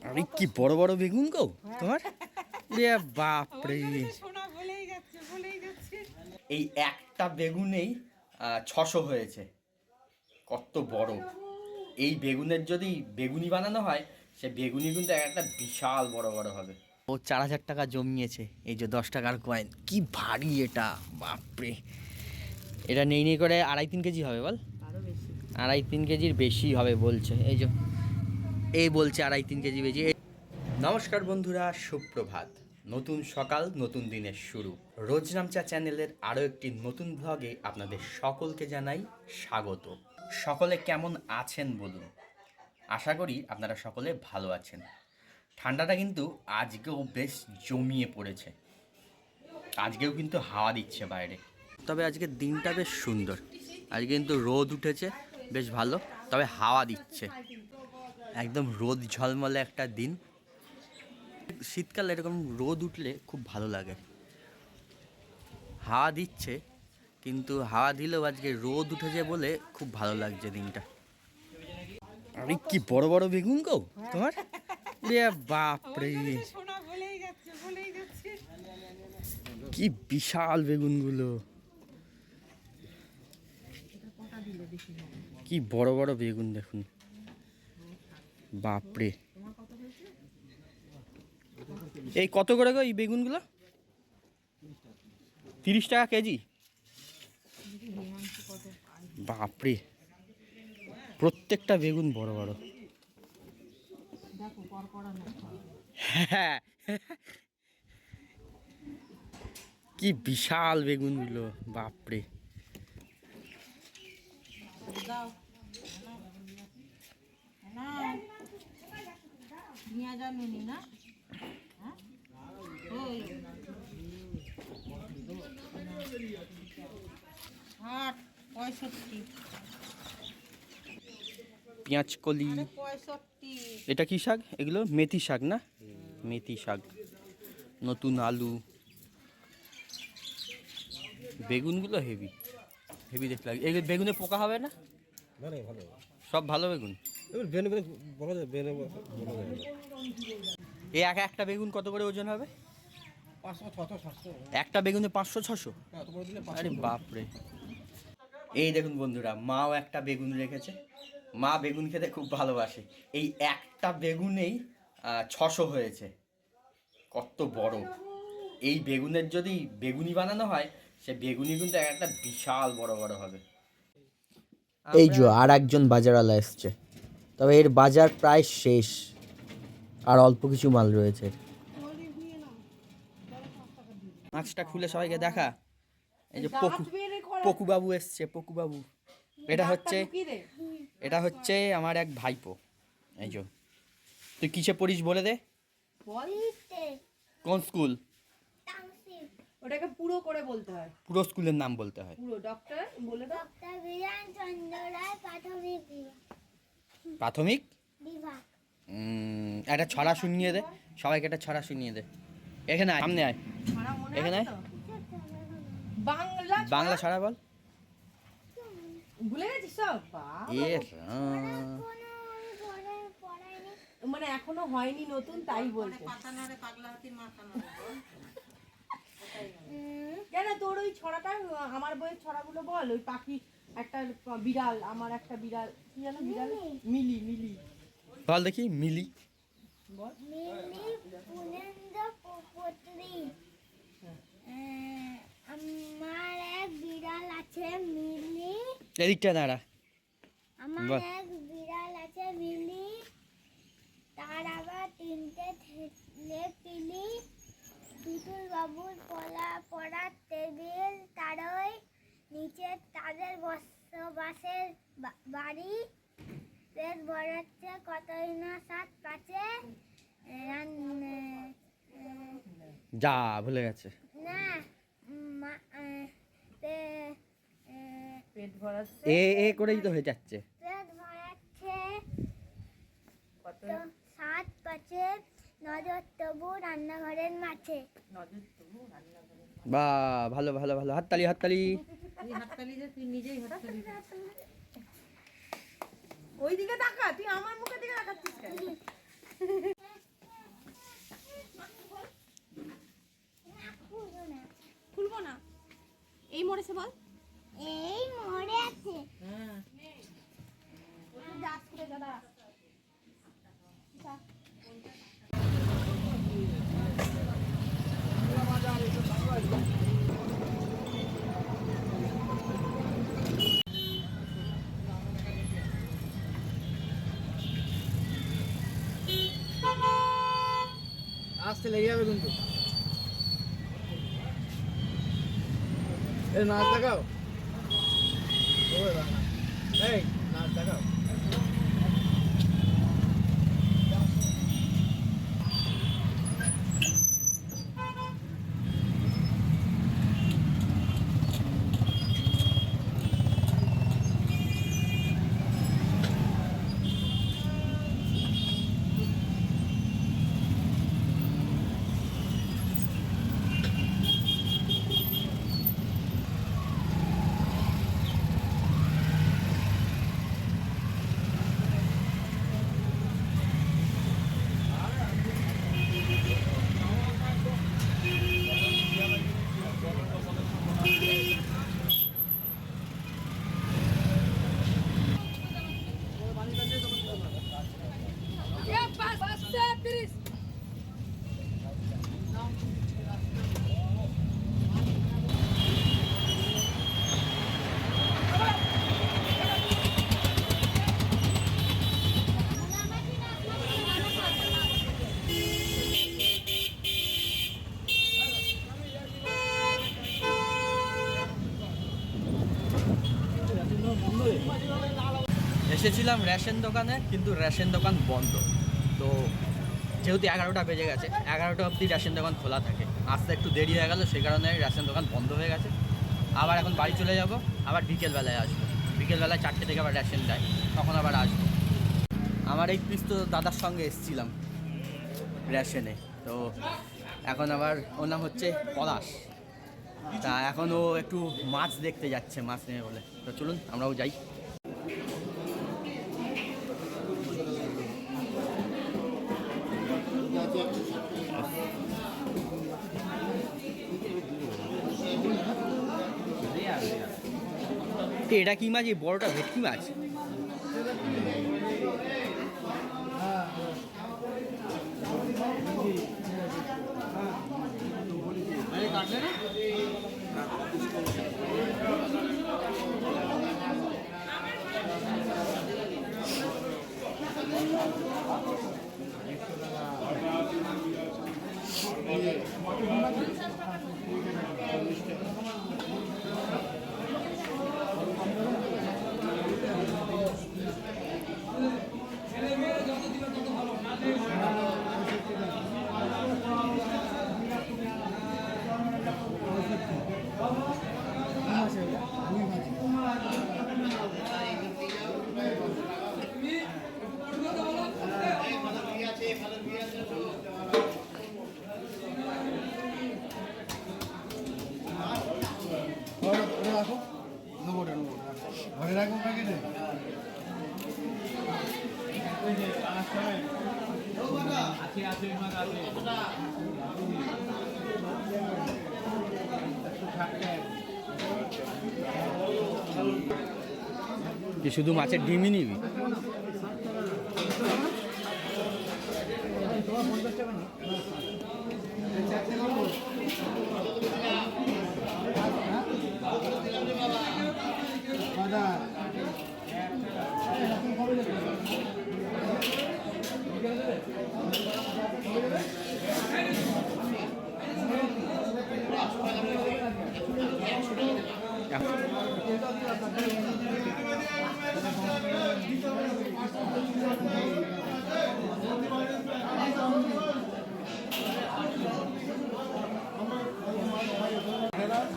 আরে কি বড় বড় বেগুন গো তোমার! রে বাপরে, এই একটা বেগুনেই 600 হয়েছে। কত বড়! এই বেগুনের যদি বেগুনি বানানো হয়, সে বেগুনি কিন্তু একটা বিশাল বড় বড় হবে। ও 4000 টাকা জমিয়েছে, এই যে 10 টাকার কয়েন। কি ভারী এটা, বাপরে! এটা নেই করে 2.5-3 কেজি হবে বল। 2.5-3 কেজির বেশি হবে বলছে। এই যে এই বলছে 2.5-3 কেজি বেশি। নমস্কার বন্ধুরা, সুপ্রভাত। নতুন সকাল, নতুন দিনের শুরু। রোজনামচা চ্যানেলের আরও একটি নতুন ব্লগে আপনাদের সকলকে জানাই স্বাগত। সকলে কেমন আছেন বলুন? আশা করি আপনারা সকলে ভালো আছেন। ঠান্ডাটা কিন্তু আজকেও বেশ জমিয়ে পড়েছে। আজকেও কিন্তু হাওয়া দিচ্ছে বাইরে। তবে আজকের দিনটা বেশ সুন্দর। আজকে কিন্তু রোদ উঠেছে বেশ ভালো, তবে হাওয়া দিচ্ছে। একদম রোদ ঝলমলে একটা দিন। শীতকালে এরকম রোদ উঠলে খুব ভালো লাগে। হাওয়া দিচ্ছে, কিন্তু হাওয়া দিলেও আজকে রোদ উঠেছে বলে খুব ভালো লাগছে দিনটা। আরে কি বড় বড় বেগুন গো তোমার! রে বাপরে, কি বিশাল বেগুনগুলো! কি বড় বড় বেগুন দেখুন, বাপরে! এই কত করে গো এই বেগুনগুলো? 30 টাকা কেজি? বাপরে, প্রত্যেকটা বেগুন বড় বড়। হ্যাঁ, কি বিশাল বেগুনগুলো, বাপরে! পেঁয়াজ কলি। এটা কি শাক? এগুলো মেথি শাক না? মেথি শাক। নতুন আলু। বেগুনগুলো হেভি হেভি দেখতে লাগে। এই বেগুনে পোকা হবে না? সব ভালো বেগুন। এই একটা বেগুন কত করে ওজন হবে? একটা বেগুনে 500-600? আরে বাপরে! এই দেখুন বন্ধুরা, মাও একটা বেগুন রেখেছে। মা বেগুন খেতে খুব ভালোবাসে। এই একটা বেগুনেই 600 হয়েছে। কত বড়! এই বেগুনের যদি বেগুনি বানানো হয়, সে বেগুনি কিন্তু একটা বিশাল বড় বড় হবে। এই যে আর একজন বাজারওয়ালা এসছে, তবে এর বাজার প্রায় শেষ, আর অল্প কিছু মাল রয়েছে। মাছটা খুলে সবাইকে দেখা। এই যে পকুবাবু এসছে, পকুবাবু। এটা হচ্ছে আমার এক ভাইপো। এই যে, তুই কিসে পড়িস বলে দে। কোন স্কুল? ওটাকে পুরো করে বলতে হয়, পুরো স্কুলের নাম বলতে হয়। পুরো ডক্টর বলে দাও। ডক্টর বিধানচন্দ্র রায় প্রাথমিক প্রাথমিক বিভাগ। একটা ছড়া শুনিয়ে দে সবাইকে, একটা ছড়া শুনিয়ে দে। এখানে আয়, সামনে আয়, এখানে আয়। বাংলা বাংলা ছড়া বল। ভুলে গেছিস সব? এ মানে এখনো হয়নি নতুন, তাই বলছে। কেন তোর ওই ছড়াটা, আমার বইয়ের ছড়াগুলো বল। ওই পাখি, একটা বিড়াল, আমার একটা বিড়াল, কি জানো বিড়াল? মিলি, মিলি বল দেখি। মিলি বল। মিলি পুনেন্দ্র পুত্রী। আমার এক বিড়াল আছে মিলি। এদিকটা দাঁড়া। আমার এক বিড়াল আছে মিলি, তার আবার 3টে ছেলে-পিলি। টুটুল বাবুর পড়ার টেবিল, তারই নিচে তাদের বসবাসের বাড়ি। পেট ভরাচ্ছে কতই না সাত পাচে। যা ভুলে গেছে না, পেট ভরাচ্ছে, এ করেই তো হয়ে যাচ্ছে। পেট ভরাচ্ছে কত সাত পাচে, নজর তবু রান্নাঘরের মাঠে। নজর তবু রান্নাঘরে। বা ভালো ভালো ভালো, হাততালি হাততালি। তুই হাততালি দে, তুই নিজেই হাততালি দে। ওই দিকে তাকা, তুই আমার মুখের দিকে তাকাচ্ছিস কেন? মরেছে বল? এই মরে আছে। হ্যাঁ যাস করে দাদা আসতে লেগে যাবে কিন্তু এই নাচ দেখাও এই নাচ দেখাও এসেছিলাম রেশন দোকানে, কিন্তু রেশন দোকান বন্ধ। তো যেহেতু 11টা বেজে গেছে, 11টা অবধি রেশন দোকান খোলা থাকে, আসতে একটু দেরি হয়ে গেল, সেই কারণে রেশন দোকান বন্ধ হয়ে গেছে। আবার এখন বাড়ি চলে যাব, আবার বিকেলবেলায় আসবো। বিকেলবেলায় 4টে থেকে আবার রেশন দেয়, তখন আবার আসবো। আমার এই পিস তো দাদার সঙ্গে এসেছিলাম রেশনে, তো এখন আবার ওর নাম হচ্ছে পলাশ। তা এখন ও একটু মাছ দেখতে যাচ্ছে, মাছ নেবে বলে। তো চলুন আমরাও যাই। এটা কি মাছ? এই বড়টা ভেটকি মাছ? রাখো ঘরে রাখো প্যাকেটে। কি শুধু মাছের ডিমই নিবি?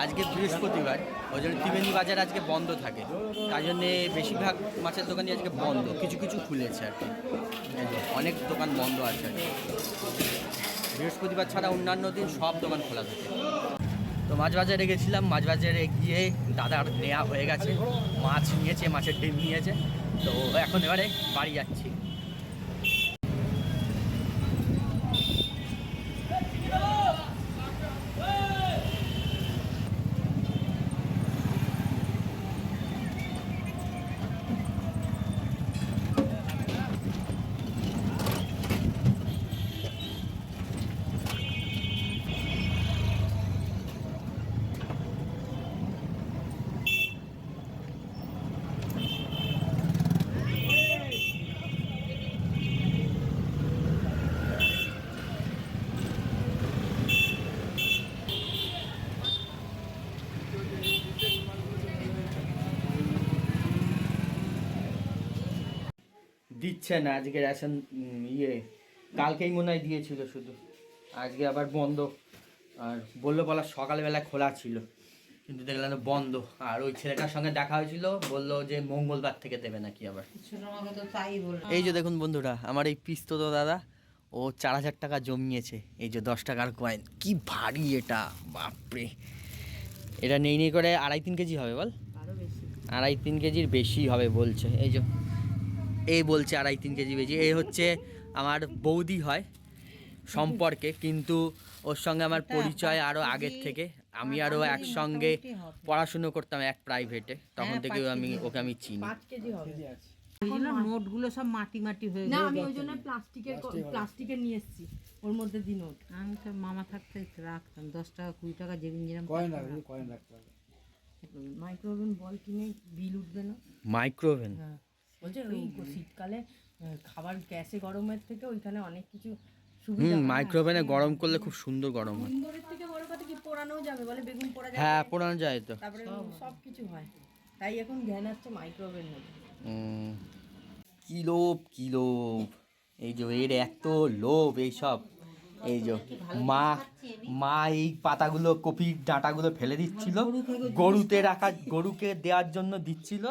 আজকে বৃহস্পতিবার, ওই জন্য ত্রিবেণী বাজার আজকে বন্ধ থাকে, তাই জন্যে বেশিরভাগ মাছের দোকানই আজকে বন্ধ। কিছু কিছু খুলেছে আর কি, অনেক দোকান বন্ধ আছে আর কি। বৃহস্পতিবার ছাড়া অন্যান্য দিন সব দোকান খোলা থাকে। তো মাছ বাজারে গেছিলাম, মাছ বাজারে গিয়ে দাদার নেওয়া হয়ে গেছে, মাছ নিয়েছে, মাছের ডিম নিয়েছে। তো এখন এবারে বাড়ি যাচ্ছি। দিচ্ছে না আজকে রেশন কালকেই মনে হয় দিয়েছিল শুধু, আজকে আবার বন্ধ। আর বললো বলা সকালবেলা খোলা ছিল, কিন্তু দেখলাম তো বন্ধ। আর ওই ছেলেটার সঙ্গে দেখা হয়েছিল, বললো যে মঙ্গলবার থেকে দেবে নাকি আবার। এই যে দেখুন বন্ধুরা, আমার এই পিস্তত দাদা ও 4,000 টাকা জমিয়েছে। এই যে 10 টাকার কয়েন, কি ভারী এটা, বাপরে। এটা নেই করে 2.5-3 কেজি হবে বল, আরো বেশি। 2.5-3 কেজির বেশি হবে বলছে। এই যে এই বলছে 2.5-3 কেজি বেশি। এই হচ্ছে আমার বৌদি হয় সম্পর্কে, কিন্তু ওর সঙ্গে আমার পরিচয় আরও আগের থেকে। আমি আরও একসঙ্গে পড়াশুনো করতাম এক প্রাইভেটে, তখন থেকে ওকে আমি চিনি। 5 কেজি হবে। কেজি আছে। নোটগুলো সব মাটি মাটি হয়ে না গেছে। আমি ওই জন্য প্লাস্টিকের নিয়ে এসেছি, ওর মধ্যে দি নোট। আমি তো মামা থাকতে রাখতাম 10 টাকা 20 টাকা যেদিন যেরকম কয়েন রাখবে, কয়েন রাখতে হবে। মাইক্রোওভেন বল কিনে বিল উঠবে না। মাইক্রোওভেন, হ্যাঁ বলছে ওই শীতকালে খাবার গ্যাসে গরমের থেকে ওইখানে অনেক কিছু সুবিধা। মাইক্রোওভেনে গরম করলে খুব সুন্দর গরম হয়। সুন্দরের থেকে বড় কথা কি পোড়ানো যাবে, বলে বেগুন পোড়া যাবে, হ্যাঁ, পোড়ানো যায় তো। তারপরে সব কিছু হয়। তাই এখন জ্ঞান হচ্ছে মাইক্রোওভেন নেবে। কি লোভ, কি লোভ, এই যে এর এত লোভ এইসব। এই যে মা এই পাতাগুলো, কপির ডাঁটাগুলো ফেলে দিচ্ছিল, গরুকে দেওয়ার জন্য দিচ্ছিল।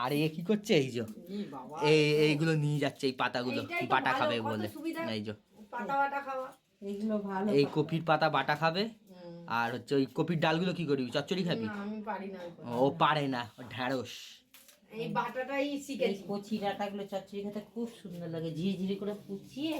আর এ কি করছে, এই যে এইগুলো নিয়ে যাচ্ছে, এই পাতাগুলো এইটাই তো বাটা ভালো, খাবে কত বলে। সুবিধা। এই যে পাতা বাটা খাওয়া এইগুলো ভালো। এই কপির পাতা বাটা খাবে। আর হচ্ছে ওই কপির ডালগুলো কি করবি, চচ্চড়ি খাবি? না, আমি পারি না। ও পারে না, ও ঢ্যাঁড়স। এই বাটাটাই এই শিখেছি। কচি ডাঁটাগুলো চচ্চড়ি খেতে খুব সুন্দর লাগে, ঝিরিঝিরি করে কুচিয়ে